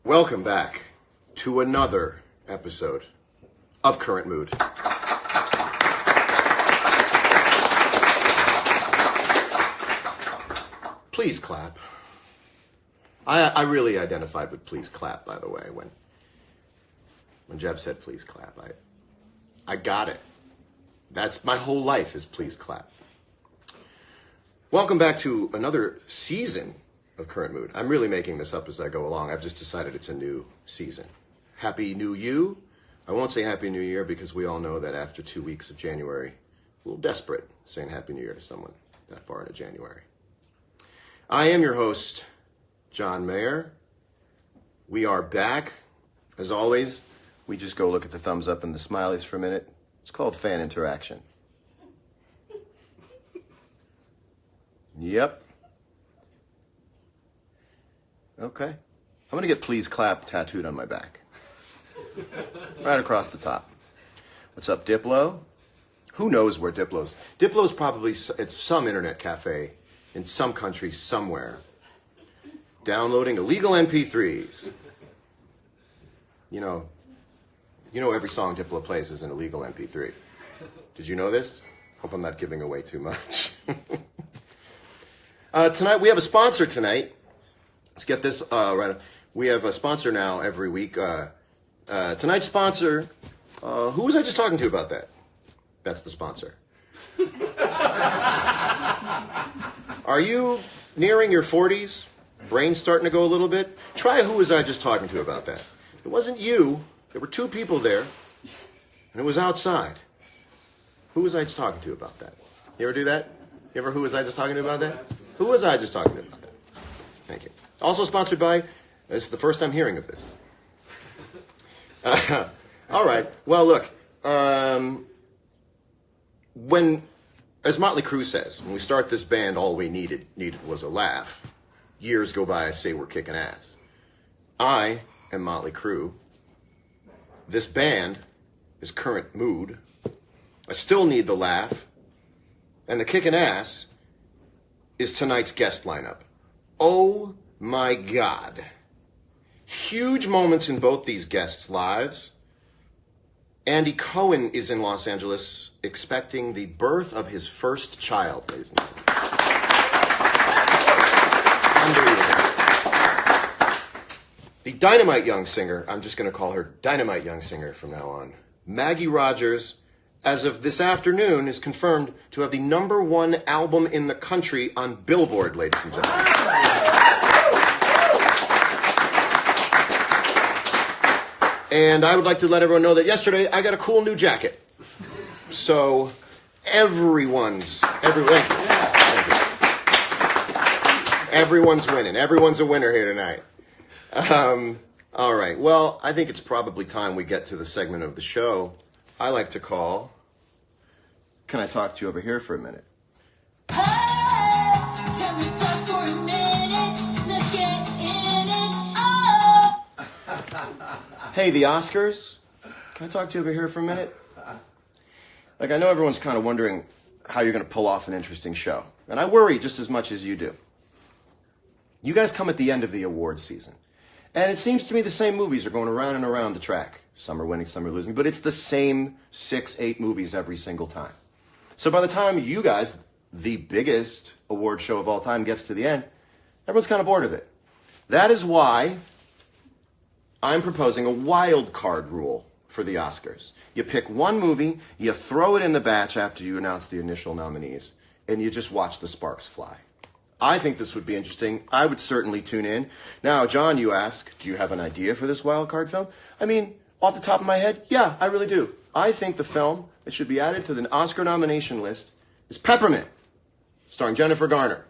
Welcome back to another episode of Current Mood. Please clap. I really identified with please clap, by the way, when Jeb said please clap. I got it. That's my whole life is please clap. Welcome back to another season of Current Mood. I'm really making this up as I go along. I've just decided it's a new season. Happy New You. I won't say Happy New Year because we all know that after 2 weeks of January, a little desperate saying Happy New Year to someone that far into January. I am your host, John Mayer. We are back. As always, we just go look at the thumbs up and the smileys for a minute. It's called fan interaction. Yep. Okay. I'm going to get please clap tattooed on my back. Right across the top. What's up, Diplo? Who knows where Diplo's? Diplo's probably at some internet cafe in some country somewhere. Downloading illegal MP3s. You know every song Diplo plays is an illegal MP3. Did you know this? Hope I'm not giving away too much. Tonight, we have a sponsor tonight. Let's get this right. We have a sponsor now every week. Tonight's sponsor, who was I just talking to about that? That's the sponsor. Are you nearing your 40s? Brain's starting to go a little bit? Try who was I just talking to about that. It wasn't you. There were two people there, and it was outside. Who was I just talking to about that? You ever do that? You ever who was I just talking to about that? Who was I just talking to about that? Thank you. Also sponsored by, this is the first I'm hearing of this. All right. Well, look. As Motley Crue says, when we start this band, all we needed was a laugh. Years go by, I say we're kicking ass. I am Motley Crue. This band is Current Mood. I still need the laugh. And the kicking ass is tonight's guest lineup. Oh my God. Huge moments in both these guests' lives. Andy Cohen is in Los Angeles expecting the birth of his first child, ladies and gentlemen. Unbelievable. The dynamite young singer, I'm just going to call her Dynamite Young Singer from now on, Maggie Rogers, as of this afternoon, is confirmed to have the #1 album in the country on Billboard, ladies and gentlemen. And I would like to let everyone know that yesterday I got a cool new jacket. So everyone's winning. Everyone's a winner here tonight. All right. Well, I think it's probably time we get to the segment of the show I like to call, Can I Talk to You Over Here for a Minute? Hey, can we talk for a minute? Let's get in it. Oh. Hey, the Oscars? Can I talk to you over here for a minute? Like, I know everyone's kind of wondering how you're going to pull off an interesting show. And I worry just as much as you do. You guys come at the end of the awards season. And it seems to me the same movies are going around and around the track. Some are winning, some are losing. But it's the same 6-8 movies every single time. So by the time you guys, the biggest award show of all time, gets to the end, everyone's kind of bored of it. That is why I'm proposing a wild card rule for the Oscars. You pick one movie, you throw it in the batch after you announce the initial nominees, and you just watch the sparks fly. I think this would be interesting. I would certainly tune in. Now, John, you ask, do you have an idea for this wild card film? I mean, off the top of my head, yeah, I really do. I think the film that should be added to the Oscar nomination list is Peppermint, starring Jennifer Garner.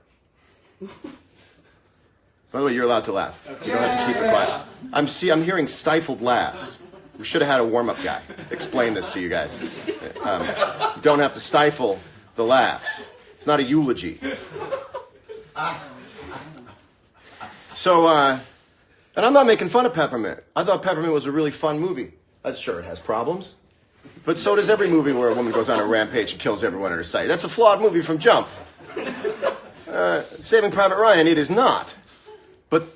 By the way, you're allowed to laugh. You don't have to keep it quiet. I'm hearing stifled laughs. We should have had a warm-up guy explain this to you guys. You don't have to stifle the laughs. It's not a eulogy. So, and I'm not making fun of Peppermint. I thought Peppermint was a really fun movie. Sure, it has problems. But so does every movie where a woman goes on a rampage and kills everyone in her sight. That's a flawed movie from Jump. Saving Private Ryan, it is not. But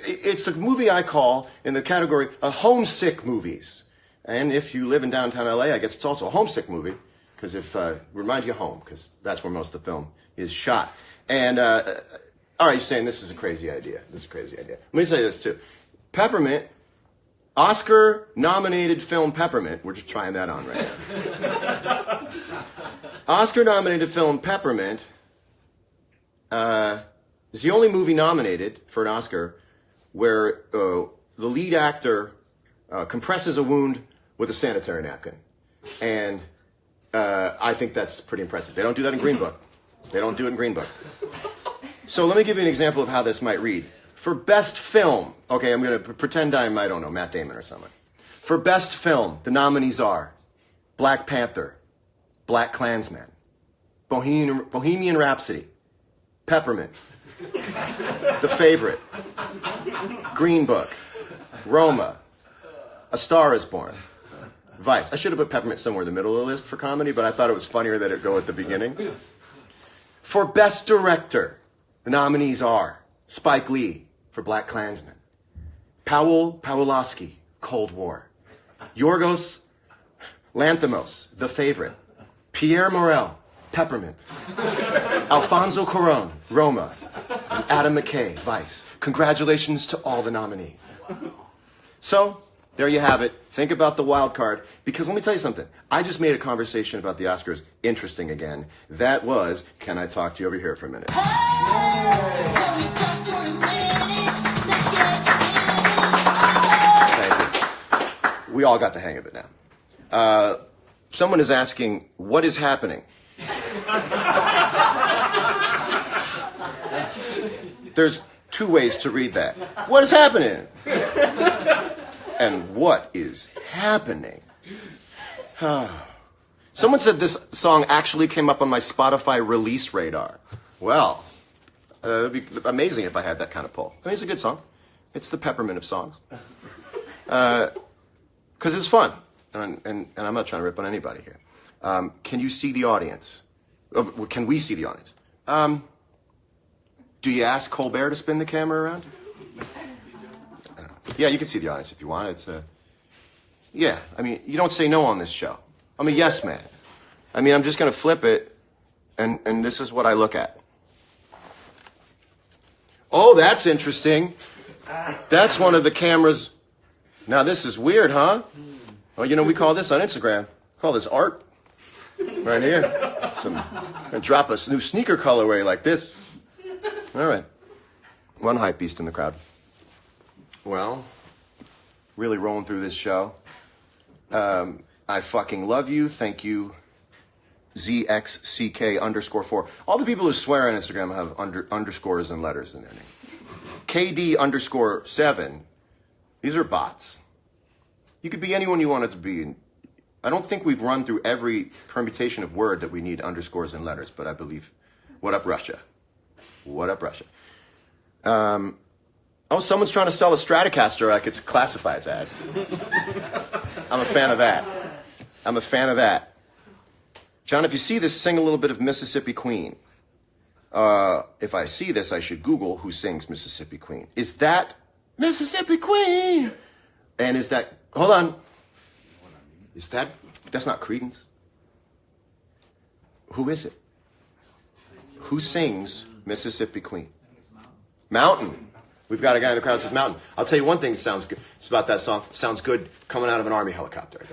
it's a movie I call in the category of homesick movies. And if you live in downtown LA, I guess it's also a homesick movie because reminds you of home, because that's where most of the film is shot. And all right, you're saying this is a crazy idea. This is a crazy idea. Let me say this too. Peppermint, Oscar-nominated film Peppermint. We're just trying that on right now. Oscar-nominated film Peppermint is the only movie nominated for an Oscar where the lead actor compresses a wound with a sanitary napkin. And I think that's pretty impressive. They don't do that in Green Book. They don't do it in Green Book. So let me give you an example of how this might read. For best film, okay, I'm going to pretend I'm, I don't know, Matt Damon or someone. For best film, the nominees are Black Panther, Black Klansman, Bohemian Rhapsody, Peppermint, The Favorite, Green Book, Roma, A Star is Born, Vice. I should have put Peppermint somewhere in the middle of the list for comedy, but I thought it was funnier that it go at the beginning. For Best Director, the nominees are Spike Lee for Black Klansman, Powell Pawlowski, Cold War, Yorgos Lanthimos, The Favorite, Pierre Morel, Peppermint, Alfonso Cuarón, Roma, and Adam McKay, Vice. Congratulations to all the nominees. So, there you have it. Think about the wild card, because let me tell you something. I just made a conversation about the Oscars interesting again. That was, can I talk to you over here for a minute? Can we talk for a minute? Let's get Thank you. We all got the hang of it now. Someone is asking, what is happening? There's two ways to read that. What is happening? And what is happening? Someone said this song actually came up on my Spotify release radar. Well, it'd be amazing if I had that kind of pull. I mean, it's a good song. It's the Peppermint of songs. Because it's fun. And I'm not trying to rip on anybody here. Can you see the audience? Can we see the audience? Do you ask Colbert to spin the camera around? Yeah, you can see the audience if you want. It's yeah, I mean, you don't say no on this show. I'm a yes man. I mean, I'm just going to flip it, and this is what I look at. Oh, that's interesting. That's one of the cameras. Now, this is weird, huh? Well, you know, we call this on Instagram. We call this art. Right here. And drop a new sneaker colorway like this. All right. One hype beast in the crowd. Well, really rolling through this show. I fucking love you. Thank you. ZXCK_4. All the people who swear on Instagram have underscores and letters in their name. KD_7. These are bots. You could be anyone you want it to be. I don't think we've run through every permutation of word that we need underscores and letters, but I believe. What up, Russia? What up, Russia? Oh, someone's trying to sell a Stratocaster like it's classifieds ad. I'm a fan of that. I'm a fan of that. John, if you see this, sing a little bit of Mississippi Queen. If I see this, I should Google who sings Mississippi Queen. Is that Mississippi Queen? And is that, hold on. Is that's not Creedence? Who is it? Who sings Mississippi Queen? Mountain. We've got a guy in the crowd that says Mountain. I'll tell you one thing that sounds good. It's about that song. Sounds good coming out of an Army helicopter.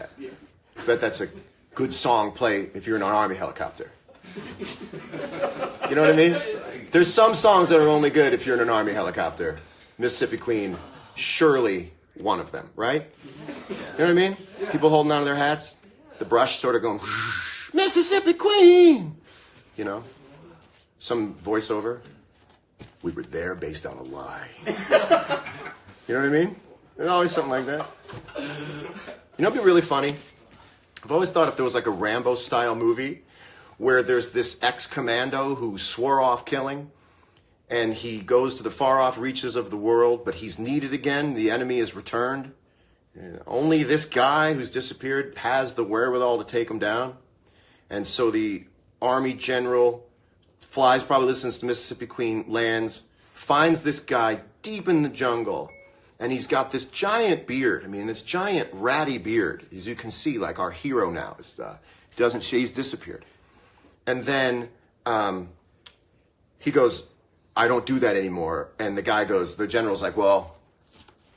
I bet that's a good song play if you're in an Army helicopter. You know what I mean? There's some songs that are only good if you're in an Army helicopter. Mississippi Queen, surely one of them, right? You know what I mean? People holding on to their hats. The brush sort of going, Mississippi Queen! You know? Some voiceover. We were there based on a lie. You know what I mean? There's always something like that. You know what'd be really funny? I've always thought if there was like a Rambo-style movie where there's this ex-commando who swore off killing, and he goes to the far-off reaches of the world, but he's needed again. The enemy is returned. And only this guy who's disappeared has the wherewithal to take him down. And so the Army general flies, probably listens to Mississippi Queen, lands, finds this guy deep in the jungle, and he's got this giant beard. I mean, this giant ratty beard. As you can see, like our hero now is doesn't shave, he's disappeared. And then he goes, I don't do that anymore. And the guy goes, the general's like, well,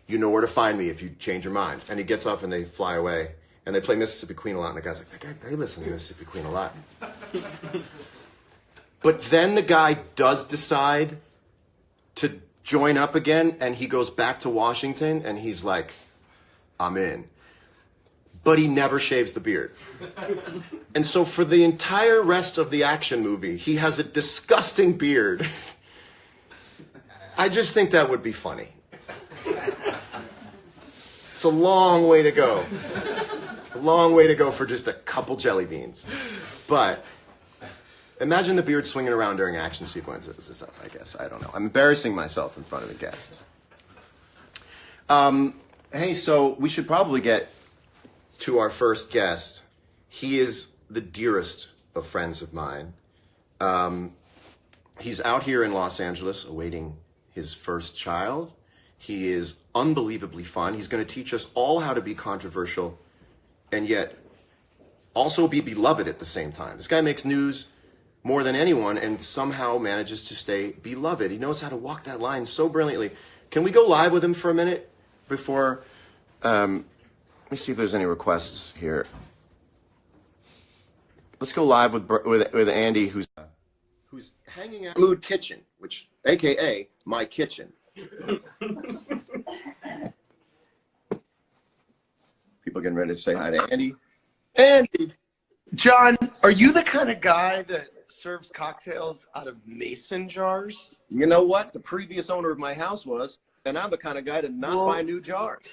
you know where to find me if you change your mind. And he gets off and they fly away. And they play Mississippi Queen a lot. And the guy's like, they listen to Mississippi Queen a lot. But then the guy does decide to join up again. And he goes back to Washington. And he's like, I'm in. But he never shaves the beard. And so for the entire rest of the action movie, he has a disgusting beard. I just think that would be funny. It's a long way to go. A long way to go for just a couple jelly beans. But imagine the beard swinging around during action sequences and stuff, I guess. I don't know. I'm embarrassing myself in front of the guests. Hey, so we should probably get to our first guest. He is the dearest of friends of mine. He's out here in Los Angeles awaiting his first child. He is unbelievably fun. He's going to teach us all how to be controversial and yet also be beloved at the same time. This guy makes news more than anyone and somehow manages to stay beloved. He knows how to walk that line so brilliantly. Can we go live with him for a minute before... let me see if there's any requests here. Let's go live with Andy, who's hanging out Mood Kitchen, which AKA my kitchen. People getting ready to say hi to Andy. Andy, John, are you the kind of guy that serves cocktails out of mason jars? you know what? The previous owner of my house was, and I'm the kind of guy to not buy new jars.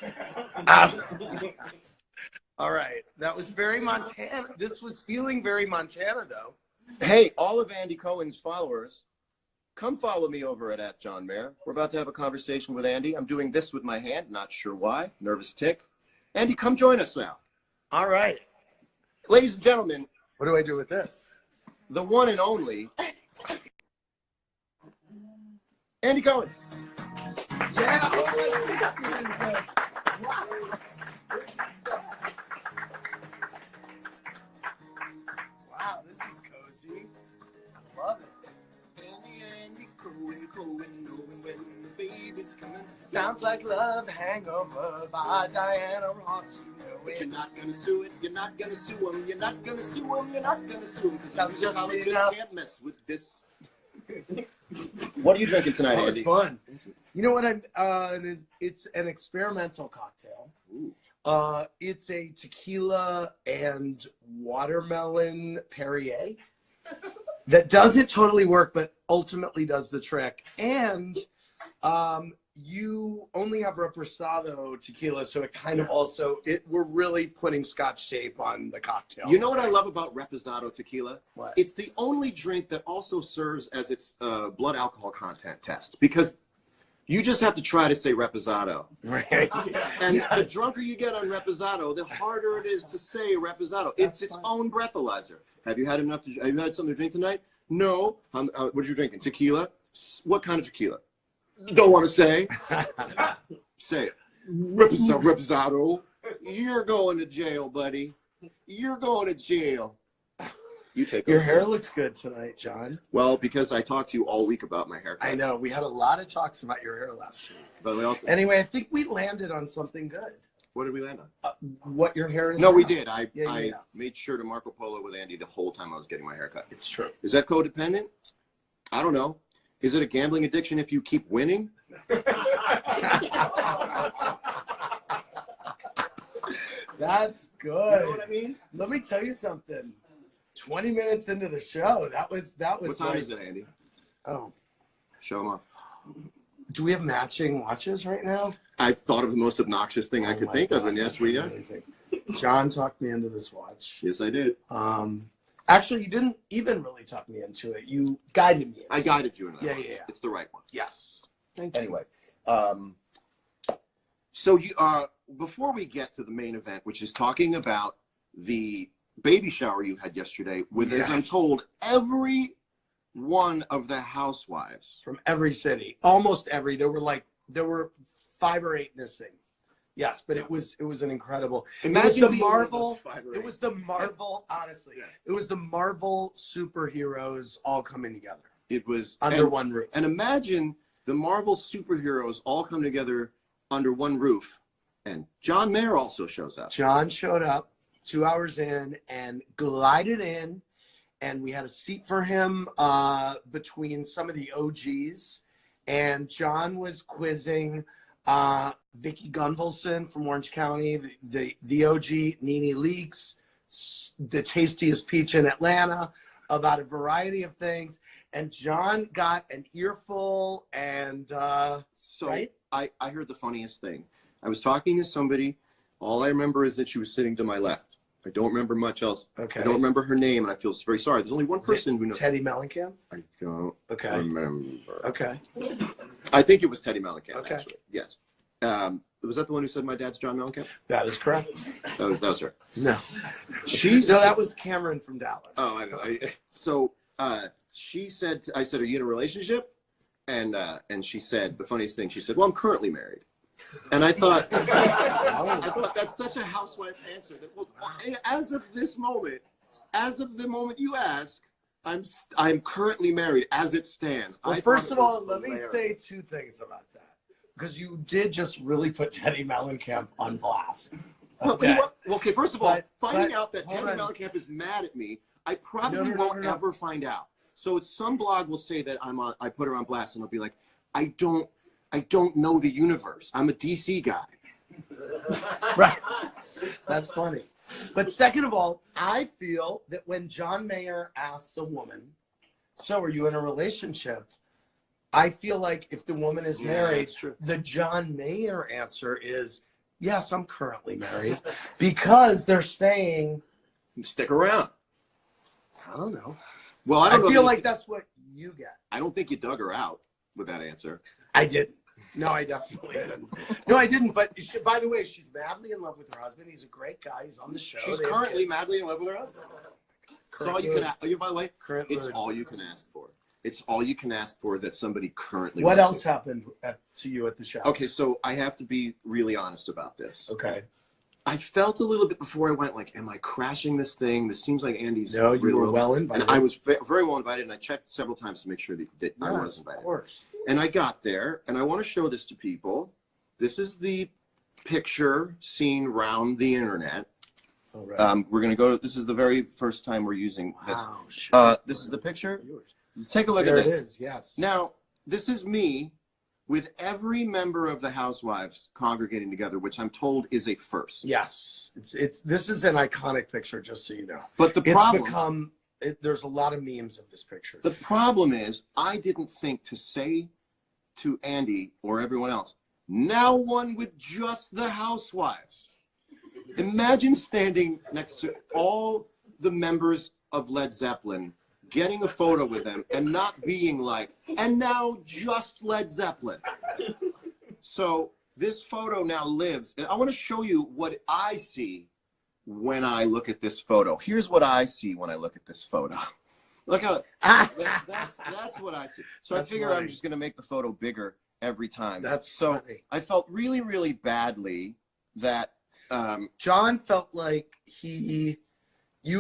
All right. That was very Montana. This was feeling very Montana, though. Hey, all of Andy Cohen's followers, come follow me over at John Mayer. We're about to have a conversation with Andy. I'm doing this with my hand, not sure why. Nervous tick. Andy, come join us now. All right. Ladies and gentlemen, What do I do with this? the one and only Andy Cohen. Yeah. Wow, this is cozy. I love it. Andy Cohen, knowing when the baby's coming. Sounds like Love Hangover by Diana Ross. You know But it. you're not gonna sue it. You're not gonna sue him. You're not gonna sue him. You're not gonna sue him. Because I'm just musicologists can't mess with this. What are you drinking tonight, That was Andy? fun. You know what? It's an experimental cocktail. Ooh. It's a tequila and watermelon Perrier that doesn't totally work, but ultimately does the trick. And you only have Reposado tequila, so it kind of also we're really putting Scotch tape on the cocktail. You know what I love about Reposado tequila? What? It's the only drink that also serves as its blood alcohol content test, because you just have to try to say Reposado. Right. And Yes. the drunker you get on Reposado, the harder it is to say Reposado. It's its fine. own breathalyzer. Have you had enough? Have you had something to drink tonight? No. What are you drinking? Tequila? What kind of tequila? Don't want to say. Say it. Reposado. You're going to jail, buddy. You're going to jail. You take Your over. hair looks good tonight, John. Well, because I talked to you all week about my haircut. I know. We had a lot of talks about your hair last week. But we also, Anyway, I think we landed on something good. what did we land on? What your hair is No, we now. did. I Yeah. made sure to Marco Polo with Andy the whole time I was getting my haircut. It's true. Is that codependent? I don't know. Is it a gambling addiction if you keep winning? That's You good. know what I mean? Let me tell you something. 20 minutes into the show, that was What time like, is it, Andy? Oh, Show them off. do we have matching watches right now? I thought of the most obnoxious thing I Oh could my think of, God, and yes, that's we do. amazing. John talked me into this watch. Yes, I did. Actually, you didn't even really talk me into it. You guided me. I guided you in that. Yeah, one. yeah, yeah. It's the right one. Yes. Thank you. Anyway, so you before we get to the main event, which is talking about the baby shower you had yesterday with, as I'm Yes. told, every one of the housewives. From every city, almost every. There were 5 or 8 missing. Yes, but it was an incredible. Imagine it was the being one of those Marvel. 5 or It 8. was the Marvel. Honestly, Yeah. it was the Marvel superheroes all coming together It was under one roof. And imagine the Marvel superheroes all come together under one roof, and John Mayer also shows up. John showed up 2 hours in and glided in, and we had a seat for him between some of the OGs, and John was quizzing Vicky Gunvalson from Orange County, the OG, Nene Leakes, the tastiest peach in Atlanta, about a variety of things. And John got an earful, and right? I heard the funniest thing. I was talking to somebody. All I remember is that she was sitting to my left. I don't remember much else. Okay. I don't remember her name, and I feel very sorry. There's only one person who knows. Teddy Mellencamp? I don't Okay. remember. Okay. I think it was Teddy Mellencamp, Okay. actually. Yes. Was that the one who said my dad's John Mellencamp? That is correct. That was her. No. She's No, that was Cameron from Dallas. Oh, I know. So she said, I said, are you in a relationship? And she said, the funniest thing, she said, well, I'm currently married. And I thought, that's such a housewife answer. That, well, as of this moment, as of the moment you ask, I'm currently married as it stands. Well, first of all, let me say 2 things about that. Because you did just really put Teddy Mellencamp on blast. Okay. Okay, first of all, finding out that hold Teddy on. Mellencamp is mad at me, I probably No. won't ever find out. So some blog will say that I put her on blast, and I'll be like, I don't know the universe. I'm a DC guy. Right. That's funny. But second of all, I feel that when John Mayer asks a woman, so are you in a relationship? I feel like if the woman is married, that's true. the John Mayer answer is, yes, I'm currently married. Because they're saying, Stick around. I don't know. Well, I don't feel know. like that's what you get. I don't think you dug her out with that answer. I didn't. No, I definitely didn't. No, I didn't. But by the way, she's madly in love with her husband. He's a great guy. He's on the show. She's They have currently kids. madly in love with her husband. It's Current all you can. mood. By the way, Current it's mood. all you can ask for. It's all you can ask for that somebody currently. What loves else you. happened to you at the show? Okay, so I have to be really honest about this. Okay. I felt a little bit before I went, like, am I crashing this thing? This seems like Andy's. No, you really were well invited. And I was very well invited, and I checked several times to make sure that I Yes, was invited. Of course. And I got there, and I want to show this to people. This is the picture seen round the internet. All right. We're going to go to, this is the very first time we're using this. Wow. Shit. This is the picture. Yours. Take a look There at it this. is. Yes. Now, this is me with every member of the housewives congregating together, which I'm told is a first. Yes. It's. This is an iconic picture, just so you know. But the It's problem, become. There's a lot of memes of this picture. the problem is, I didn't think to say to Andy or everyone else, now one with just the housewives. Imagine standing next to all the members of Led Zeppelin, getting a photo with them, and not being like, and now just Led Zeppelin. So this photo now lives. And I want to show you what I see when I look at this photo. Here's what I see when I look at this photo. Look how that's what I see. So That's I figure funny. I'm just going to make the photo bigger every time. That's so funny. I felt really, really badly that John felt like you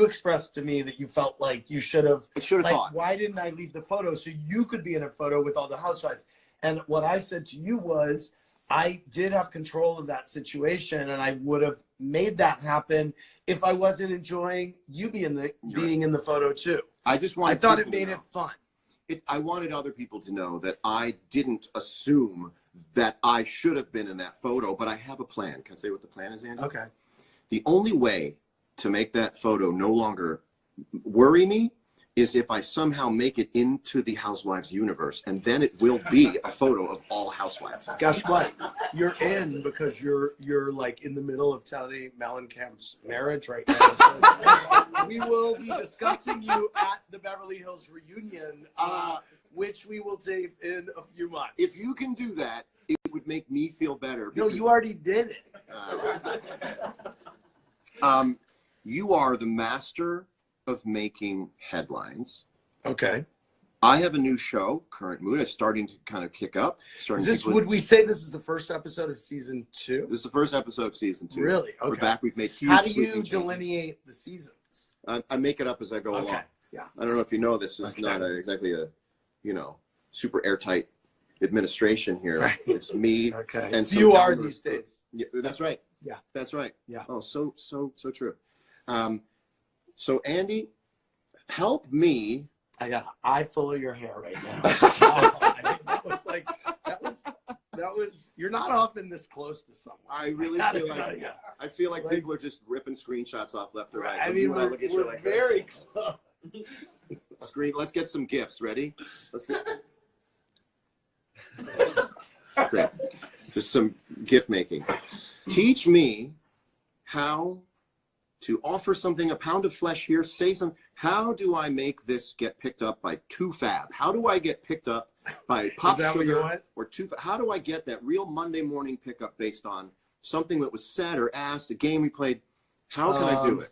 expressed to me that you felt like you should have. I should have Like, thought. why didn't I leave the photo so you could be in a photo with all the housewives? And what I said to you was, I did have control of that situation, and I would have made that happen if I wasn't enjoying you being in the photo too. I just I wanted. thought it people to made know. it fun. I wanted other people to know that I didn't assume that I should have been in that photo, but I have a plan. Can I tell you what the plan is, Andy? Okay. The only way to make that photo no longer worry me is if I somehow make it into the Housewives universe, and then it will be a photo of all housewives. Guess what? You're in because you're like in the middle of Teddy Mellencamp's marriage right now. So we will be discussing you at the Beverly Hills reunion, which we will tape in a few months. If you can do that, it would make me feel better. No, because, you already did it. you are the master of making headlines. Okay. I have a new show, Current Mood. It's starting to kind of kick up. Would we say this is the first episode of season 2? This is the first episode of season 2. Really? Okay. We're back. We've made huge. How do you sweeping changes. delineate the seasons? I make it up as I go along. Yeah. I don't know if you know this is not exactly a, super airtight administration here. Right. It's me. Okay. And You are downloads. these days. Yeah, that's right. Yeah. That's right. Yeah. Oh, so true. So Andy, help me. I got an eye full of your hair right now. I mean, that was. You're not often this close to someone. I really feel like people are just ripping screenshots off left or right. I mean, we're very close. Let's get some gifts. Ready? Great. Just some gift making. Teach me how to offer something, a pound of flesh here, say something. How do I make this get picked up by 2Fab? How do I get picked up by Pop Sugar or 2Fab? How do I get that real Monday morning pickup based on something that was said or asked, a game we played? How can I do it?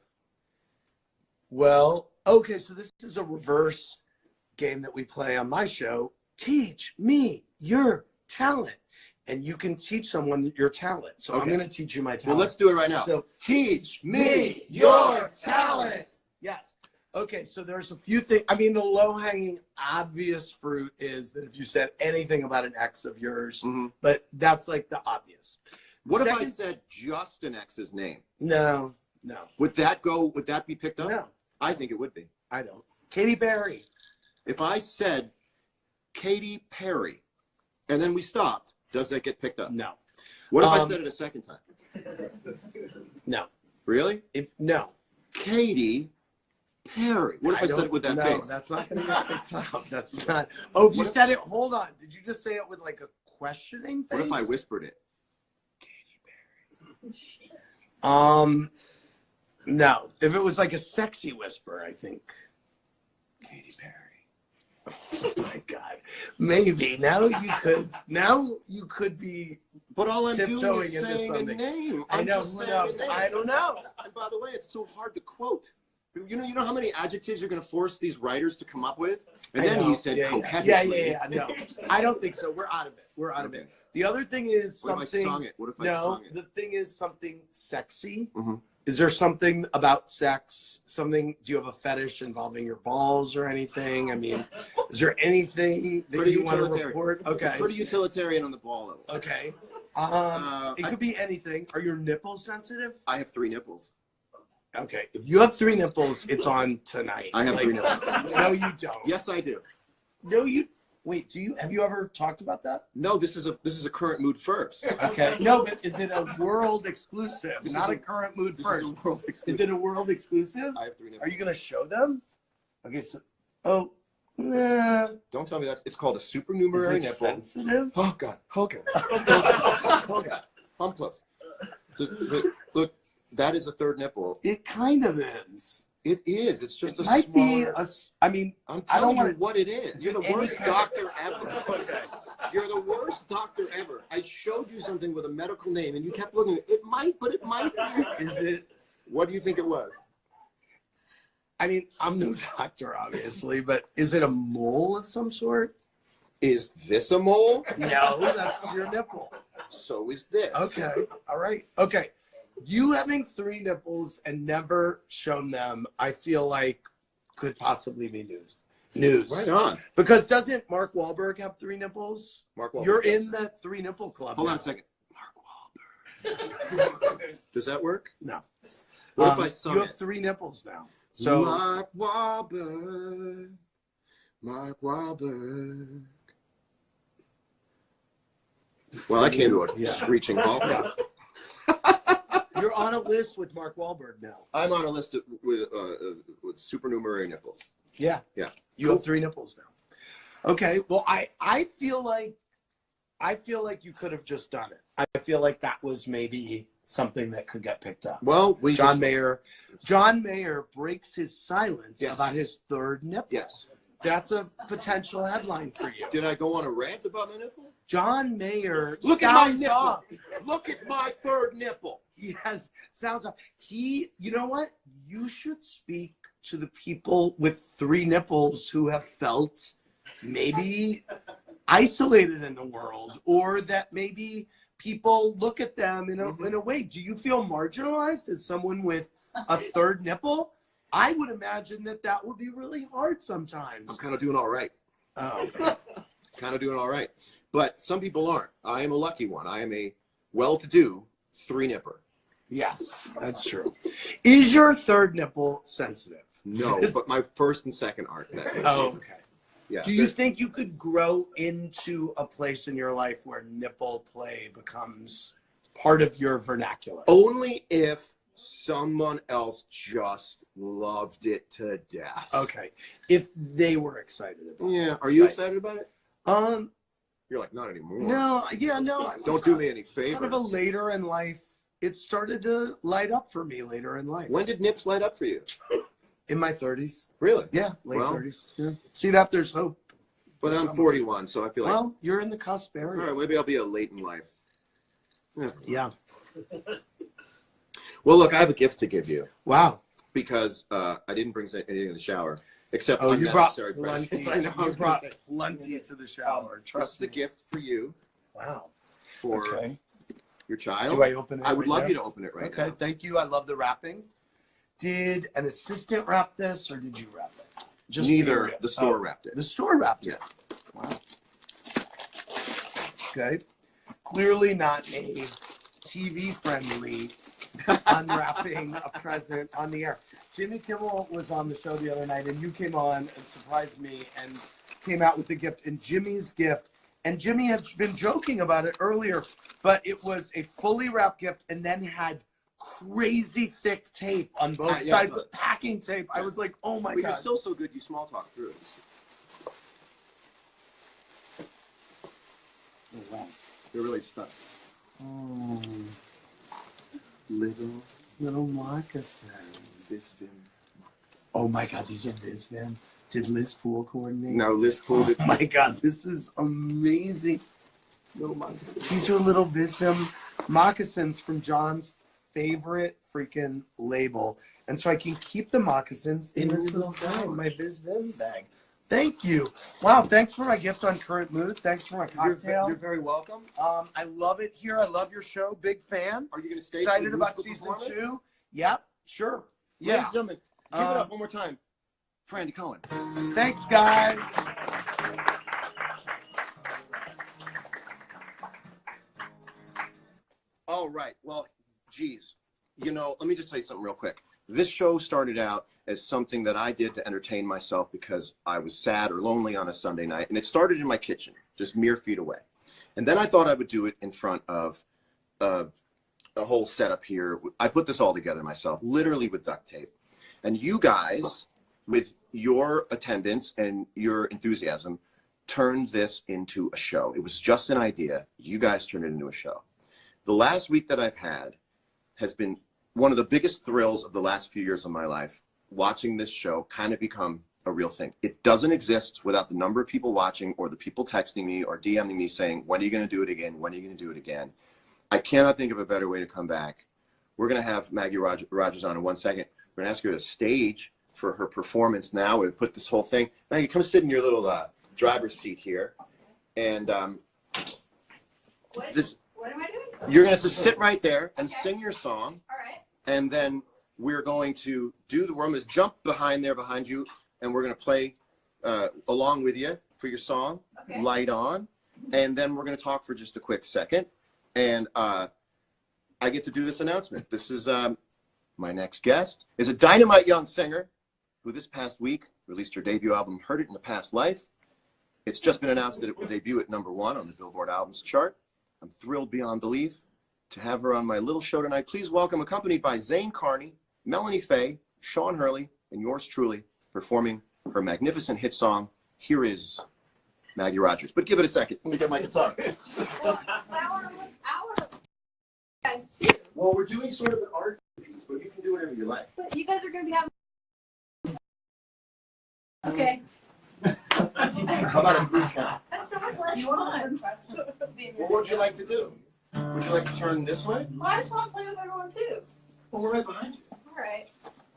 Well, okay, so this is a reverse game that we play on my show. Teach me your talent. And you can teach someone your talent. So I'm going to teach you my talent. Well, let's do it right now. So teach me your talent. Yes. Okay, so there's a few things. I mean, the low-hanging obvious fruit is that if you said anything about an ex of yours, but that's like the obvious. What if I said just an ex's name? No. Would that be picked up? No. I think it would be. I don't. Katy Perry. If I said Katy Perry and then we stopped, does that get picked up? No. What if I said it a second time? No. Really? No. Katy Perry. What if I said it with that face? No, that's not going to get picked up. That's not. Oh, if you said it, hold on. Did you just say it with like a questioning face? What if I whispered it? Katy Perry. No. If it was like a sexy whisper, I think. Katy Perry. Oh my God. Maybe. Now you could be. But all I'm doing tiptoeing is into saying a something. name. I know. Just Who saying knows? a name. I don't know. And by the way, it's so hard to quote. You know how many adjectives you're going to force these writers to come up with? And then he said coquettishly. Yeah. No, I don't think so. We're out of it. We're out of it. The other thing is something. What if I sung it? What if I sung it? The thing is something sexy. Is there something about sex? Do you have a fetish involving your balls or anything? I mean, is there anything that you want to report? Okay. Pretty utilitarian on the ball level. Okay. It could be anything. Are your nipples sensitive? I have 3 nipples. Okay. If you have 3 nipples, it's on tonight. I have 3 nipples. No, you don't. Yes, I do. No, you. Wait. Have you ever talked about that? No, this is a current mood first. Okay. No, but is it a world exclusive? Not a current mood first. Is a world exclusive. Is it a world exclusive? I have 3 nipples. Are you going to show them? Okay. So. Nah. Don't tell me that. It's called a supernumerary nipple. Sensitive? Oh God. Okay. Okay. I'm close. Look, that is a 3rd nipple. It kind of is. It is. It's just It a might smaller. be a. I mean, I'm I don't telling you want what it is. You're the worst doctor ever. Okay. You're the worst doctor ever. I showed you something with a medical name, and you kept looking. It might be. Is it? What do you think it was? I mean, I'm no doctor, obviously, but is it a mole of some sort? Is this a mole? No, that's your nipple. So is this. Okay. All right. Okay. You having 3 nipples and never shown them, I feel like could possibly be news. Right on. Because doesn't Mark Wahlberg have 3 nipples? Mark Wahlberg. You're in that 3 nipple club. Hold now. on a second. Mark Wahlberg. Does that work? No. What if I sung You have it? 3 nipples now. So Mark Wahlberg. Mark Wahlberg. Well, I came to a screeching halt. Yeah. You're on a list with Mark Wahlberg now. I'm on a list with supernumerary nipples. Yeah. Yeah. You have 3 nipples now. Okay. Well, I feel like you could have just done it. I feel like that was maybe something that could get picked up. Well, John Mayer breaks his silence about his 3rd nipple. Yes. That's a potential headline for you. Did I go on a rant about my nipple? John Mayer Look at my sounds nipple. off. Look at my 3rd nipple. He sounds off. You know what? You should speak to the people with 3 nipples who have felt maybe isolated in the world, or that maybe people look at them in a way. Do you feel marginalized as someone with a third nipple? I would imagine that would be really hard sometimes. I'm kind of doing all right. Oh, Kind of doing all right. But some people aren't. I am a lucky one. I am a well-to-do 3-nipper. yes, that's true. Is your third nipple sensitive? No, but my first and second aren't. Oh, okay. Yeah. Do you think you could grow into a place in your life where nipple play becomes part of your vernacular? Only if someone else just loved it to death. Okay. If they were excited about it. Yeah. Are you Right. excited about it? You're like, not anymore. No, yeah, no. Don't do me any favors. Kind of a later in life. It started to light up for me later in life. When did nips light up for you? In my 30s. Really? Yeah, late Well, 30s. Yeah. See that there's hope. But I'm 41, so I feel like, Well, you're in the cusp all area. right, maybe I'll be a late in life. Yeah. Well, look, I have a gift to give you Wow. because I didn't bring anything in the shower except Oh, you brought unnecessary plenty. presents. I know, I You was gonna brought say. plenty to the shower. This Trust is a me. gift for you, Wow. for Okay. your child. Do I open it? I would right love now? you to open it right Okay, now. thank you. I love the wrapping. Did an assistant wrap this, or did you wrap it? Neither. period. The store Oh, wrapped it. The store wrapped it. Wow. Okay. Clearly not a TV-friendly unwrapping a present on the air. Jimmy Kimmel was on the show the other night, and you came on and surprised me and came out with a gift. And Jimmy's gift, and Jimmy had been joking about it earlier, but it was a fully wrapped gift and then had crazy thick tape on both Yeah, sides, so- packing tape. I was like, oh my But God. you're still so good, you small talk through it. Oh, wow. You're really stuck. Oh, Little little moccasin. Visvim. Oh my God, these are Visvim. Did Liz Poole coordinate? No, Liz pulled it. Oh my God, this is amazing. Little moccasins. These are little Visvim moccasins from John's favorite freaking label. And so I can keep the moccasins in this little bag, my Visvim bag. Thank you. Wow, thanks for my gift on Current Mood. Thanks for my cocktail. You're very welcome. I love it here. I love your show. Big fan. Are you going to stay? Excited for the about musical season performance? 2. Yep, sure. Ladies Yeah. and gentlemen, give it up one more time for Andy Cohen. Thanks, guys. All right. Well, geez. You know, let me just tell you something real quick. This show started out as something that I did to entertain myself because I was sad or lonely on a Sunday night. And it started in my kitchen, just mere feet away. And then I thought I would do it in front of a whole setup here. I put this all together myself, literally with duct tape. And you guys, with your attendance and your enthusiasm, turned this into a show. It was just an idea. You guys turned it into a show. The last week that I've had has been one of the biggest thrills of the last few years of my life, watching this show kind of become a real thing. It doesn't exist without the number of people watching or the people texting me or DMing me saying, when are you going to do it again? When are you going to do it again? I cannot think of a better way to come back. We're going to have Maggie Rogers on in 1 second. We're going to ask her to stage for her performance now. We'll put this whole thing. Maggie, come sit in your little driver's seat here. And What am I doing? you're going to just sit right there and Okay. sing your song. All right. And then we're going to we're going to jump behind you, and we're going to play along with you for your song, Okay. Light On. And then we're going to talk for just a quick second. And I get to do this announcement. This is my next guest is a dynamite young singer who this past week released her debut album, Heard It in a Past Life. It's just been announced that it will debut at #1 on the Billboard Albums chart. I'm thrilled beyond belief to have her on my little show tonight. Please welcome, accompanied by Zane Carney, Melanie Faye, Sean Hurley, and yours truly, performing her magnificent hit song, Here Is Maggie Rogers. But give it a second. Let me get my guitar. Well, I want to look. I want to guys too. Well, we're doing sort of an art piece, but you can do whatever you like. But you guys are going to be having. Okay. How about a group count? That's so much less fun. What would you like to do? Would you like to turn this way? Well, I just want to play with everyone too. Well, we're right behind you. All right.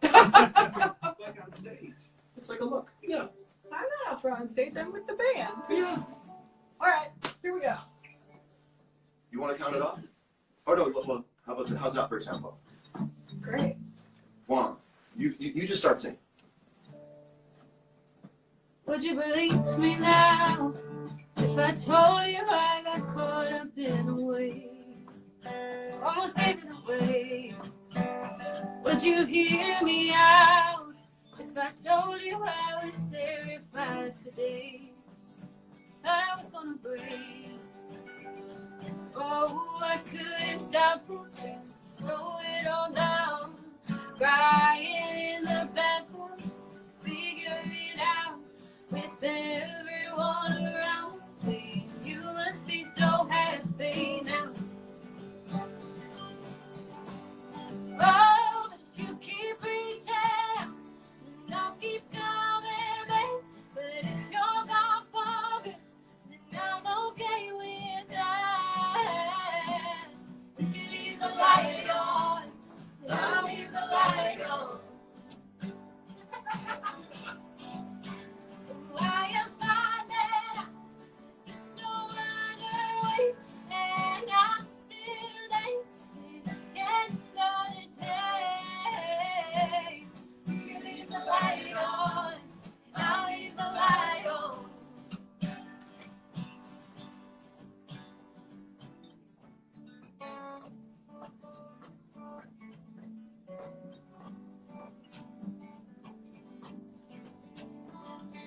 It's like on stage. It's like a look. Yeah. I'm not out front on stage. I'm with the band. Yeah. All right, here we go. You want to count it off? Or no, well, how's that for example? Great. One. You just start singing. Would you believe me now if I told you I got caught up in a wave? Almost gave it away. Would you hear me out if I told you I was terrified for days? Thought I was gonna break. Oh, I couldn't stop reaching, slow it all down. Crying in the bathroom, figure it out with everyone around me saying you must be so happy now. Oh, but if you keep reaching, then I'll keep coming back. But if you're gone for good, then I'm okay with that. If you leave the lights on, then I'll leave the lights on. I am finding it's just no other way, and I'm still dancing another day. If you leave the light on, and I'll leave the light on.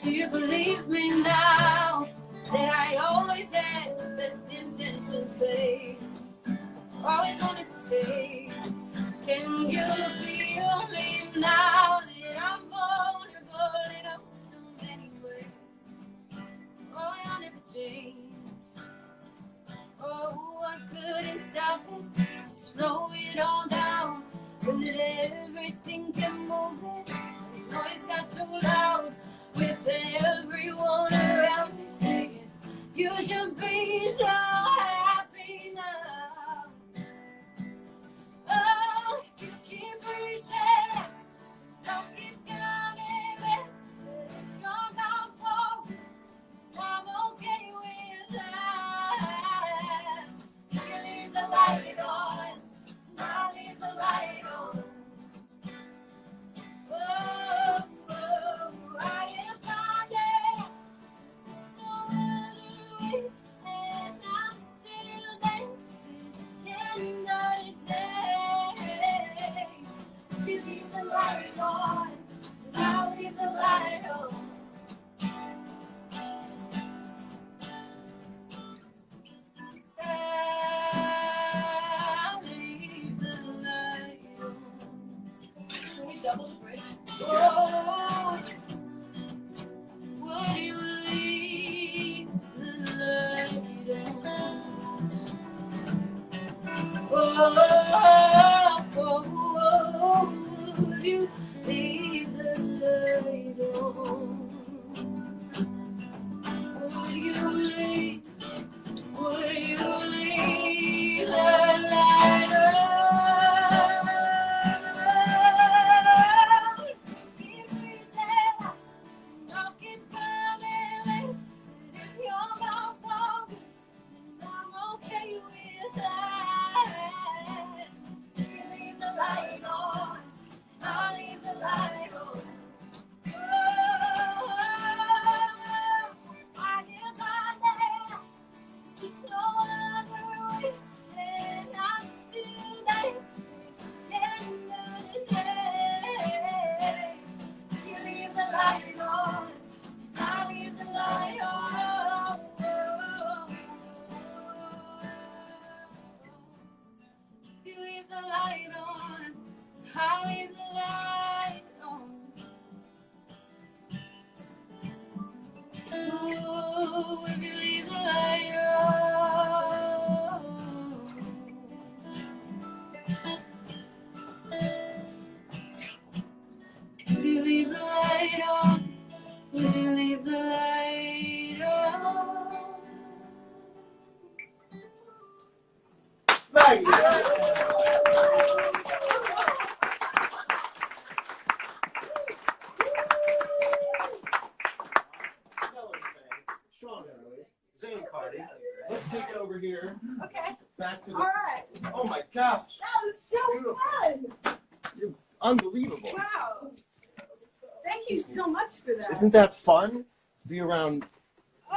Do you believe me now that I always had the best intentions, babe? Always wanted to stay. Can you feel me now that I'm vulnerable in oh so many ways? Oh, I'll never change. Oh, I couldn't stop it, so slow it all down. But everything kept moving, the noise got too loud. With everyone around me saying, you should be so happy now. Oh, if you keep reaching, don't keep coming back. If you're not for, I'm okay with that. If you leave the light on, I'll leave the light on. Oh, oh, I am finding no other way, and I'm still dancing another day. If you leave the light on, I'll leave the light on. I'll leave the light on. Can we double the bridge? Oh, would you leave the light on? Oh, would you leave the light on? Would you leave the light on? Keep reaching, I'll keep coming. If you're not for me, then I'm okay with that. If you leave the light on, I'll leave the light on. Oh, I am finding it's just no other way, and I'm still dancing another day. If you leave the light on, I'll leave the light on. If you leave the light on, I'll leave the light on. Oh, if you leave the light on. If you leave the light on, will you leave the light on? my gosh. That was so fun. You're unbelievable. Wow. Thank you so much for that. Isn't that fun? To be around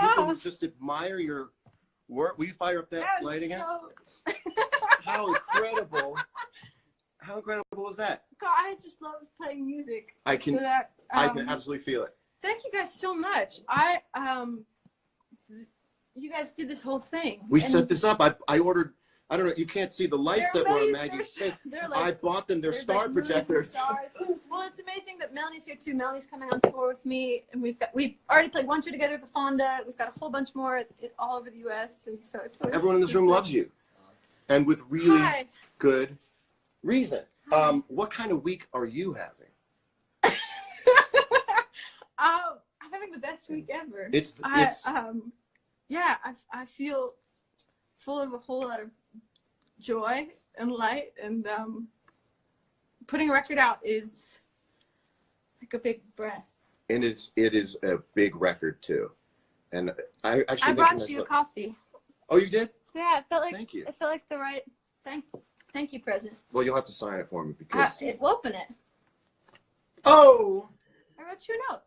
people who Oh, just admire your work. Will you fire up that that was light again? so... How incredible. How incredible is that? God, I just love playing music. I can- So that, I can absolutely feel it. Thank you guys so much. You guys did this whole thing. We And set this up. I ordered, I don't know, you can't see the lights they're that were on amazing. Maggie's face. They're I like, bought them. They're there's star like millions of projectors. stars. Well, it's amazing that Melanie's here too. Melanie's coming on tour with me, and we've already played one show together at the Fonda. We've got a whole bunch more all over the U.S. And so it's always, Everyone in this room loves you. And with really Hi. good reason. What kind of week are you having? I'm having the best week ever. I feel full of a whole lot of joy and light, and putting a record out is like a big breath. And it is a big record too. And I actually I brought you a coffee. Oh, you did? Yeah, it felt like Thank you. It felt like the right thank you present. Well, you'll have to sign it for me because. We'll open it. Oh, I wrote you a note.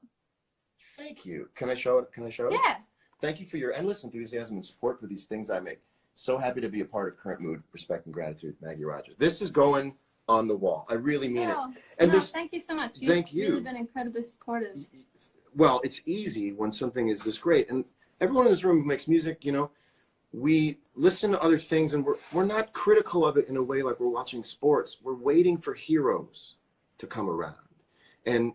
thank you. Can I show it? Can I show it? Yeah. Thank you for your endless enthusiasm and support for these things I make. So happy to be a part of Current Mood, Respect and Gratitude, Maggie Rogers. This is going on the wall. I really mean it. And no, this, thank you so much. Thank you. You've really been incredibly supportive. well, it's easy when something is this great. And everyone in this room who makes music, you know, we listen to other things and we're not critical of it in a way like we're watching sports. We're waiting for heroes to come around. And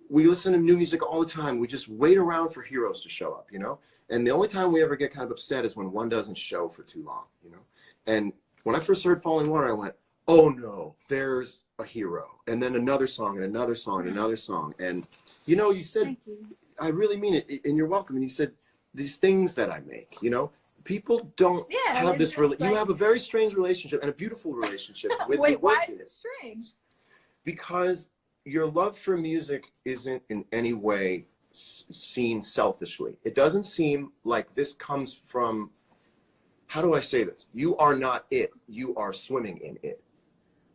we listen to new music all the time. We just wait around for heroes to show up, you know? And the only time we ever get kind of upset is when one doesn't show for too long, you know? And when I first heard Falling Water, I went, oh no, there's a hero. And then another song and another song and another song. And, you know, you said, Thank you. I really mean it, and you're welcome. And you said, these things that I make, you know? People don't have it's this, just you have a very strange relationship and a beautiful relationship with Wait, your work. why is it strange? Because your love for music isn't in any way seen selfishly. It doesn't seem like this comes from, how do I say this? You are not it. You are swimming in it.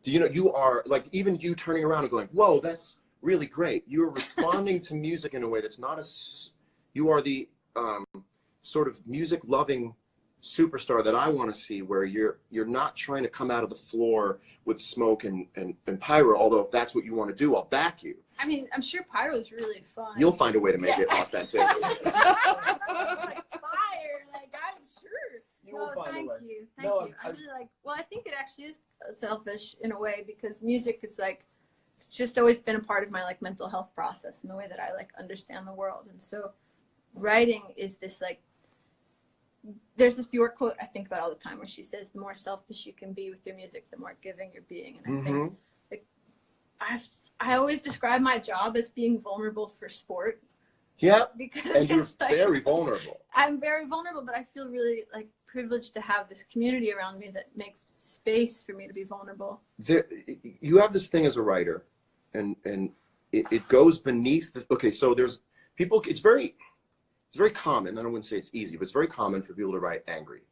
Do you know, you are, like, even you turning around and going, whoa, that's really great. You're responding to music in a way that's not you are the sort of music-loving superstar that I want to see, where you're not trying to come out of the floor with smoke and pyro, although if that's what you want to do, I'll back you. I mean, I'm sure pyro is really fun. You'll find a way to make it authentic. Like fire, like I'm sure. You will find a thank way. you, thank No, you. I really like. Well, I think it actually is selfish in a way, because music is like, it's just always been a part of my like mental health process and the way that I like understand the world. And so, writing is this like. There's this Bjork quote I think about all the time where she says, the more selfish you can be with your music, the more giving you're being. And I think like, I always describe my job as being vulnerable for sport. Yeah, Because and you're it's like, very vulnerable. I'm very vulnerable, but I feel really like privileged to have this community around me that makes space for me to be vulnerable. You have this thing as a writer, and it goes beneath the, okay, so there's people, it's very common, I wouldn't say it's easy, but it's very common for people to write angry.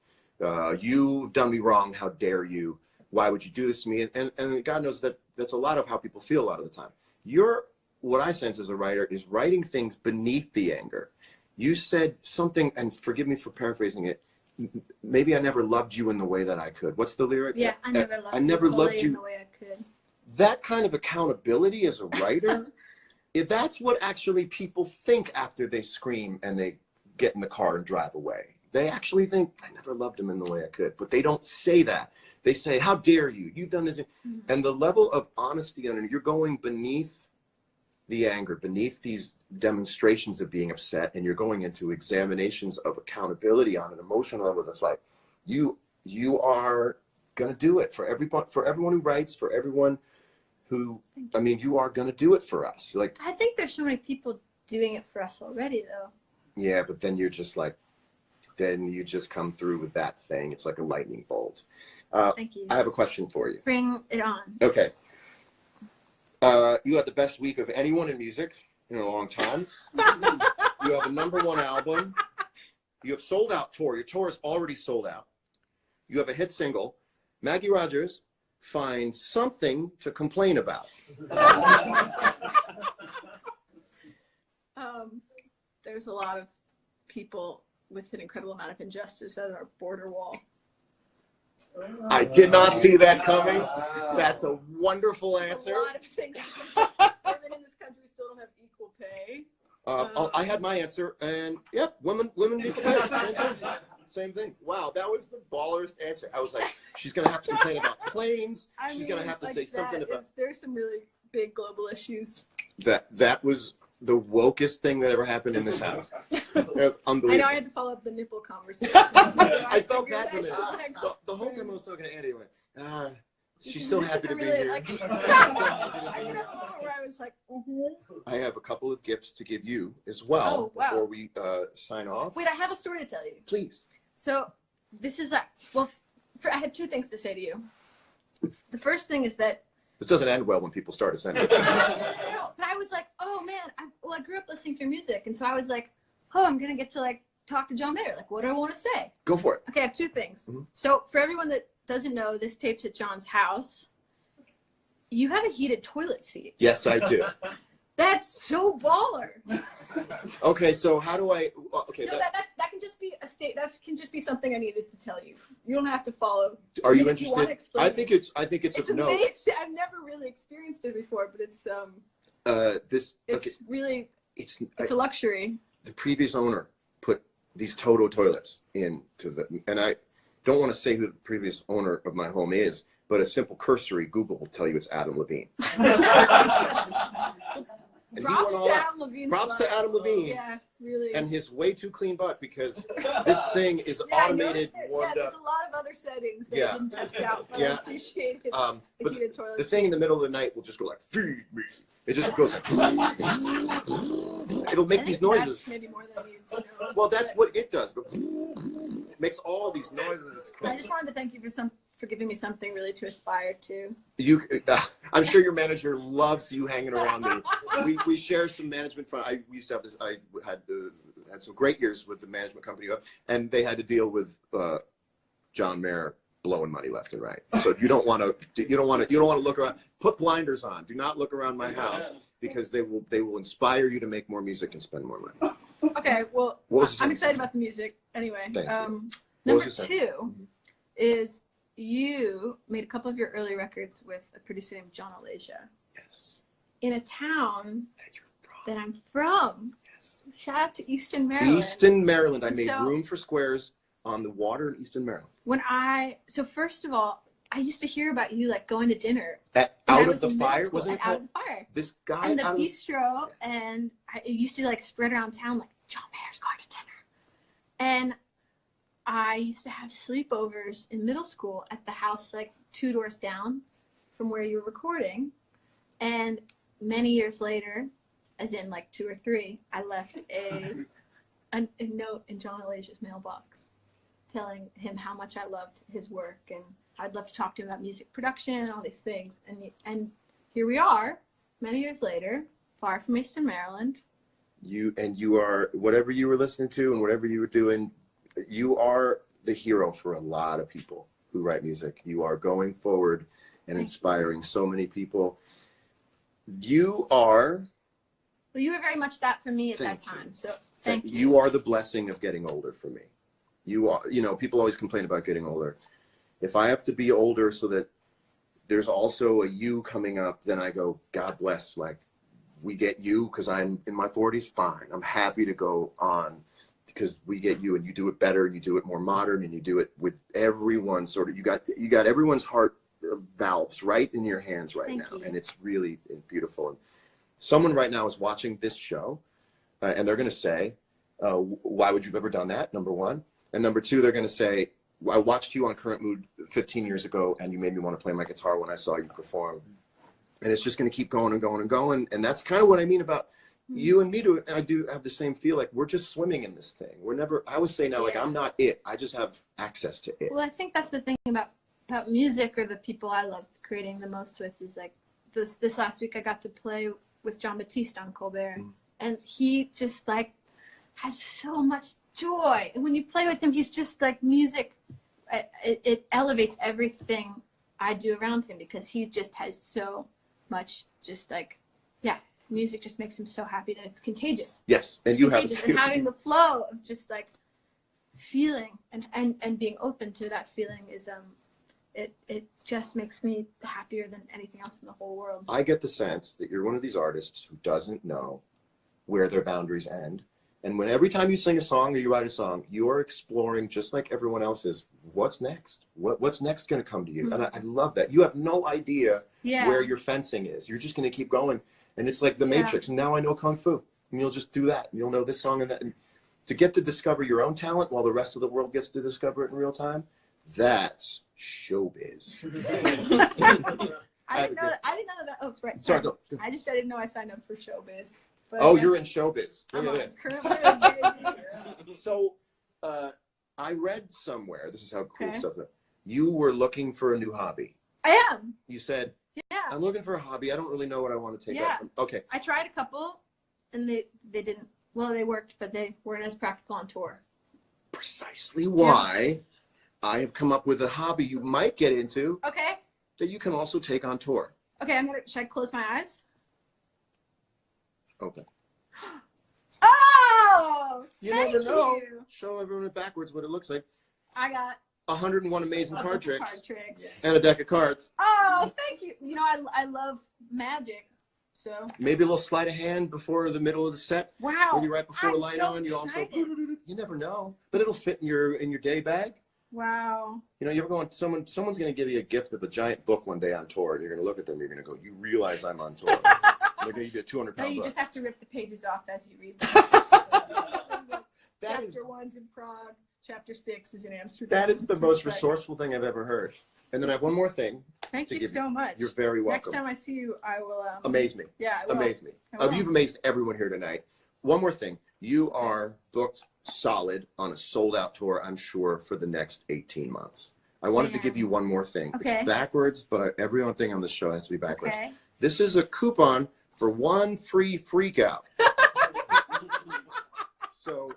You've done me wrong, how dare you? Why would you do this to me? And God knows that that's a lot of how people feel a lot of the time. What I sense as a writer is writing things beneath the anger. You said something, and forgive me for paraphrasing it, maybe I never loved you in the way that I could. What's the lyric? Yeah, I never loved you in the way I could. That kind of accountability as a writer, that's what actually people think after they scream and they get in the car and drive away. They actually think, I never loved him in the way I could. But they don't say that. They say, how dare you? You've done this. Mm-hmm. And the level of honesty, you're going beneath the anger, beneath these demonstrations of being upset, and you're going into examinations of accountability on an emotional level that's like, you are going to do it for everyone who writes, for everyone who, you are going to do it for us. Like, I think there's so many people doing it for us already, though. Yeah, but then you're just like, then you just come through with that thing. It's like a lightning bolt. Thank you. I have a question for you. Bring it on. Okay. You had the best week of anyone in music in a long time. You have a #1 album. You have sold out tour. Your tour is already sold out. You have a hit single. Maggie Rogers, find something to complain about. There's a lot of people with an incredible amount of injustice at our border wall. I did not see that coming. That's a wonderful answer. A lot of things. Women in this country still don't have equal pay. I had my answer, and yep, women equal pay. Same thing. Same thing. Wow, that was the ballerest answer. I was like, she's gonna have to complain about planes. She's gonna have to say something about. There's some really big global issues. That was the wokest thing that ever happened in this house. It was unbelievable. I know I had to follow up the nipple conversation. I felt that from it. The whole time I was talking to Andy, I went, she's so happy to be here. I hit a moment where I was like, I have a couple of gifts to give you as well before we sign off. Wait, I have a story to tell you. Please. So this is I have two things to say to you. The first thing is that this doesn't end well when people start a sentence. but I was like, oh man, I grew up listening to your music, and so I was like, oh, I'm gonna get to like talk to John Mayer. Like, what do I want to say? Go for it. Okay, I have two things. So for everyone that doesn't know, this tape's at John's house. You have a heated toilet seat. Yes, I do. That's so baller. Okay, so how do I? Okay, no, that can just be a state. That can just be something I needed to tell you. You don't have to follow. Are you interested? I think it's it's of note. Amazing. I've never really experienced it before, but it's really it's a luxury. The previous owner put these Toto toilets into and I don't want to say who the previous owner of my home is, but a simple cursory Google will tell you it's Adam Levine. Props to Adam Levine. Props to Adam Levine. Yeah, really. And his way too clean butt, because this thing is automated. There's a lot of other settings that I didn't test out, but I appreciate it. The heated toilet. The thing in the middle of the night will just go like, feed me. It just goes like, it'll make these noises. That's maybe more than I needed to know. Well, that's what it does. It makes all these noises. It's cool. I just wanted to thank you for giving me something really to aspire to. I'm sure your manager loves you hanging around me. We share some management. I used to have this. I had some great years with the management company, and they had to deal with John Mayer blowing money left and right. So you don't want to look around. Put blinders on. Do not look around my house, because they will inspire you to make more music and spend more money. Okay, well, I'm excited about the music. Anyway, number two is you made a couple of your early records with a producer named John Alasia. Yes. In a town that I'm from. Yes. Shout out to Easton, Maryland. Easton, Maryland. I made room for squares on the water in Easton, Maryland. So first of all, I used to hear about you like going to dinner out of the fire, wasn't it? Out of the fire. This guy and the bistro, and I used to like spread around town like John Mayer's going to dinner, and I used to have sleepovers in middle school at the house like 2 doors down from where you were recording, and many years later, as in like 2 or 3, I left a note in John Alasia's mailbox telling him how much I loved his work and I'd love to talk to him about music production and all these things. And here we are, many years later, far from Eastern Maryland. You are, whatever you were listening to and whatever you were doing, you are the hero for a lot of people who write music. You are going forward and inspiring so many people. You are... Well, you were very much that for me at that time. So thank you. You are the blessing of getting older for me. You are, people always complain about getting older. If I have to be older so that there's also a you coming up, then I go, God bless, like, we get you, because I'm in my 40s, fine. I'm happy to go on because we get you, and you do it better, and you do it more modern, and you do it with everyone sort of, you got everyone's heart valves right in your hands right now. And it's really beautiful. And someone right now is watching this show, and they're going to say, why would you have ever done that, number one? And number two, they're going to say, I watched you on Current Mood 15 years ago, and you made me want to play my guitar when I saw you perform. And it's just going to keep going and going and going. And that's kind of what I mean about you and me. I do have the same feel, like we're just swimming in this thing. We're never, I would say now, like, I'm not it. I just have access to it. Well, I think that's the thing about music, or the people I love creating the most with, is like this last week I got to play with John Batiste on Colbert. And he just like has so much joy. And when you play with him, he's just like music. it elevates everything I do around him, because he just has so much, just like, yeah, music just makes him so happy that it's contagious. Yes, and It's you have contagious. it And too. having the flow of just like feeling and being open to that feeling is it just makes me happier than anything else in the whole world. I get the sense that you're one of these artists who doesn't know where their boundaries end. And when every time you sing a song or you write a song, you're exploring, just like everyone else is, what's next? What's next going to come to you? Mm-hmm. And I love that. You have no idea Yeah. where your fencing is. You're just going to keep going. And it's like the Matrix. And now I know Kung Fu. And you'll just do that. And you'll know this song and that. And to get to discover your own talent while the rest of the world gets to discover it in real time, that's showbiz. I didn't know that. Oh, right. Sorry, go. I didn't know I signed up for showbiz. But Oh, you're in showbiz. Look at this. Currently a baby. So, I read somewhere, this is how cool Okay. stuff is. You were looking for a new hobby. I am. You said, Yeah. I'm looking for a hobby. I don't really know what I want to take Yeah. up. Okay. I tried a couple, and they didn't. Well, they worked, but they weren't as practical on tour. Precisely why I have come up with a hobby you might get into Okay. that you can also take on tour. Okay. Should I close my eyes? Open. Oh! You Thank never know. you. Show everyone backwards what it looks like. I got 101 amazing card tricks card tricks. and a deck of cards. Oh, thank you. You know, I love magic. So. Maybe a little sleight of hand before the middle of the set. Wow. When you're right before I'm a light so on, you also, excited. you never know, but it'll fit in your day bag. Wow. You know, you ever go on, someone's going to give you a gift of a giant book one day on tour, and you're going to look at them, you're going to go, you realize I'm on tour. They're going to give you a 200 No, pound you book. just have to rip the pages off as you read them. That is, Chapter 1's in Prague. Chapter 6 is in Amsterdam. that is the Just most like- resourceful thing I've ever heard. And then I have one more thing. Thank to you give so much. You're very Next welcome. time I see you, I will. Amaze me. Yeah, I will. Amaze me. I will. You've amazed everyone here tonight. One more thing. You are booked solid on a sold-out tour, I'm sure, for the next 18 months. I wanted to give you one more thing. Okay. It's backwards, but every other thing on this show has to be backwards. Okay. This is a coupon for one free freak out. So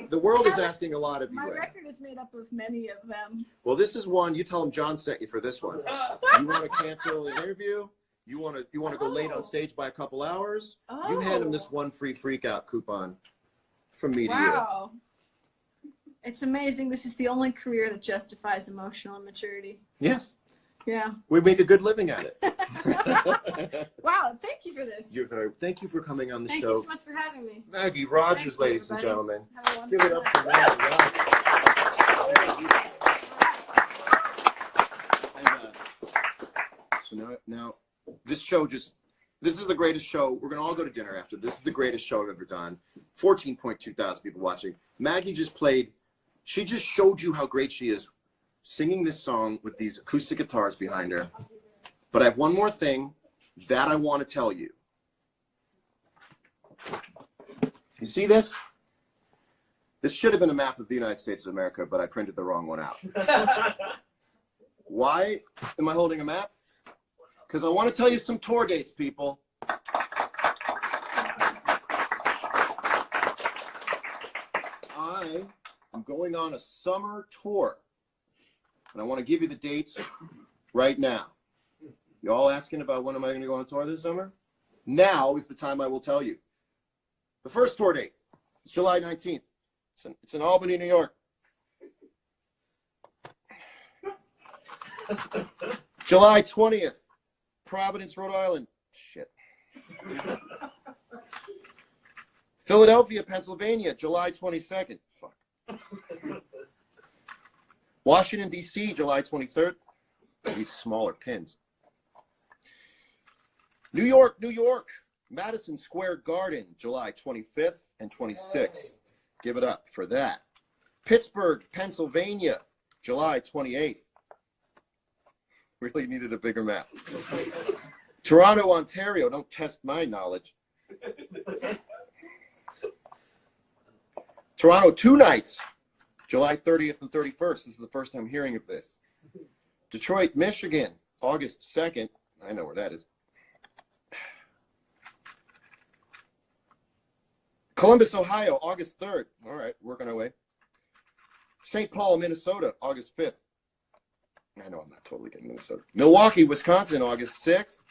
the world is asking a lot of you. My Ray. record is made up of many of them. Well, this is one. You tell them John sent you for this one. You want to cancel an interview? You want to go late on stage by a couple hours? Oh. You hand them this one free freak out coupon from me to you. Wow. It's amazing. This is the only career that justifies emotional immaturity. Yes, Yeah. we make a good living at it. Wow. Thank you for this. Thank you for coming on the Thank show. you so much for having me. Maggie Rogers, Thank you, ladies and everybody. gentlemen. Have a Give it wonderful up for night. Maggie Rogers. So now, this is the greatest show. We're going to all go to dinner after. This is the greatest show I've ever done. 14.2 thousand people watching. Maggie she just showed you how great she is singing this song with these acoustic guitars behind her. But I have one more thing that I want to tell you. You see this? This should have been a map of the United States of America, but I printed the wrong one out. Why am I holding a map? Because I want to tell you some tour dates, people. I am going on a summer tour, and I want to give you the dates right now. You all asking about when am I going to go on tour this summer? Now is the time I will tell you. The first tour date is July 19th. It's in Albany, New York. July 20th, Providence, Rhode Island. Shit. Philadelphia, Pennsylvania, July 22nd. Fuck. Washington, D.C., July 23rd. I need smaller pins. New York, New York. Madison Square Garden, July 25th and 26th. Give it up for that. Pittsburgh, Pennsylvania, July 28th. Really needed a bigger map. Toronto, Ontario. Don't test my knowledge. Toronto, 2 nights, July 30th and 31st. This is the first time hearing of this. Detroit, Michigan, August 2nd. I know where that is. Columbus, Ohio, August 3rd. All right, working our way. St. Paul, Minnesota, August 5th. I know I'm not totally getting Minnesota. Milwaukee, Wisconsin, August 6th.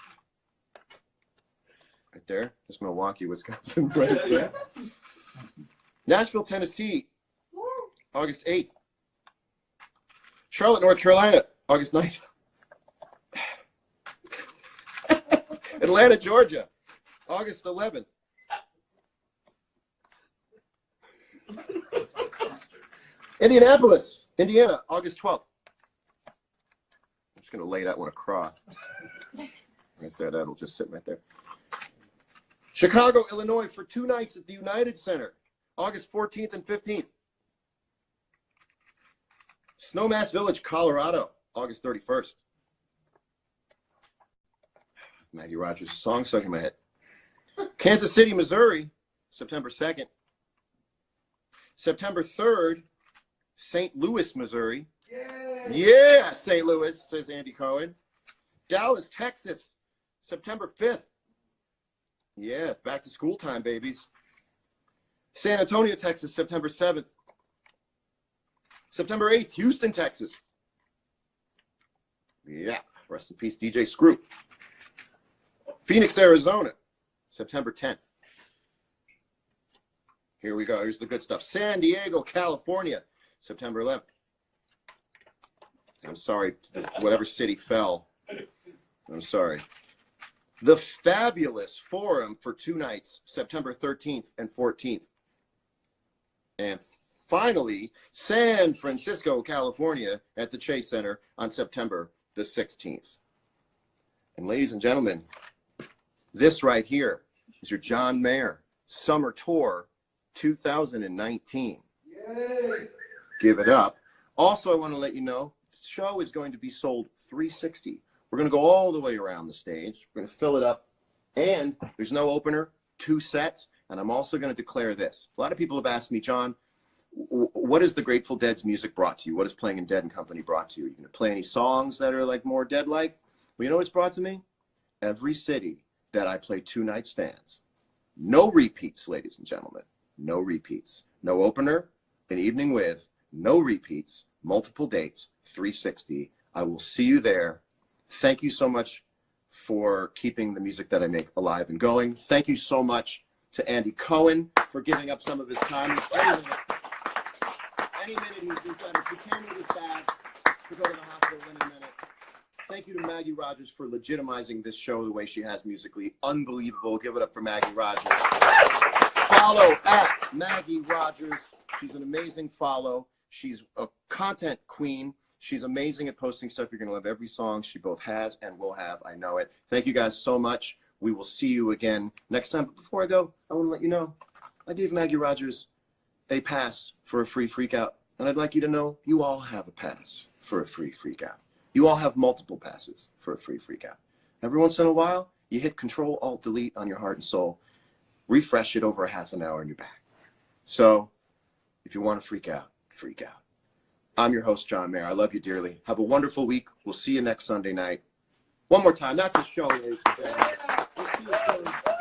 Right there. There's Milwaukee, Wisconsin, right there. Nashville, Tennessee, August 8th. Charlotte, North Carolina, August 9th. Atlanta, Georgia, August 11th. Indianapolis, Indiana, August 12th. I'm just going to lay that one across. Right there, that'll just sit right there. Chicago, Illinois, for 2 nights at the United Center, August 14th and 15th. Snowmass Village, Colorado, August 31st. Maggie Rogers' song stuck in my head. Kansas City, Missouri, September 2nd. September 3rd, St. Louis, Missouri. Yay! Yeah, St. Louis, says Andy Cohen. Dallas, Texas, September 5th. Yeah, back to school time, babies. San Antonio, Texas, September 7th. September 8th, Houston, Texas. Yeah, rest in peace, DJ Screw. Phoenix, Arizona, September 10th. Here we go. Here's the good stuff. San Diego, California, September 11th. I'm sorry, whatever city fell. I'm sorry. The Fabulous Forum for 2 nights, September 13th and 14th. And finally, San Francisco, California, at the Chase Center on September the 16th. And ladies and gentlemen, this right here is your John Mayer Summer Tour 2019. Yay! Give it up. Also, I want to let you know, the show is going to be sold 360. We're going to go all the way around the stage. We're going to fill it up. And there's no opener, 2 sets. And I'm also going to declare this. A lot of people have asked me, John, what is the Grateful Dead's music brought to you? What is Playing in Dead and Company brought to you? Are you going to play any songs that are like more Dead-like? Well, you know what's brought to me? Every city that I play 2-night stands. No repeats, ladies and gentlemen. No repeats. No opener, an evening with, no repeats, multiple dates, 360. I will see you there. Thank you so much for keeping the music that I make alive and going. Thank you so much to Andy Cohen for giving up some of his time. Any minute he's let us. He came with his bag to go to the hospital any minute. Thank you to Maggie Rogers for legitimizing this show the way she has musically. Unbelievable. Give it up for Maggie Rogers. Follow at Maggie Rogers. She's an amazing follow. She's a content queen. She's amazing at posting stuff. You're going to love every song she both has and will have. I know it. Thank you guys so much. We will see you again next time. But before I go, I want to let you know, I gave Maggie Rogers a pass for a free freak out. And I'd like you to know you all have a pass for a free freak out. You all have multiple passes for a free freak out. Every once in a while, you hit Control-Alt-Delete on your heart and soul. Refresh it over a half an hour and you're back. So if you want to freak out, freak out. I'm your host, John Mayer. I love you dearly. Have a wonderful week. We'll see you next Sunday night. One more time. That's the show, ladies and gentlemen. We'll see you soon.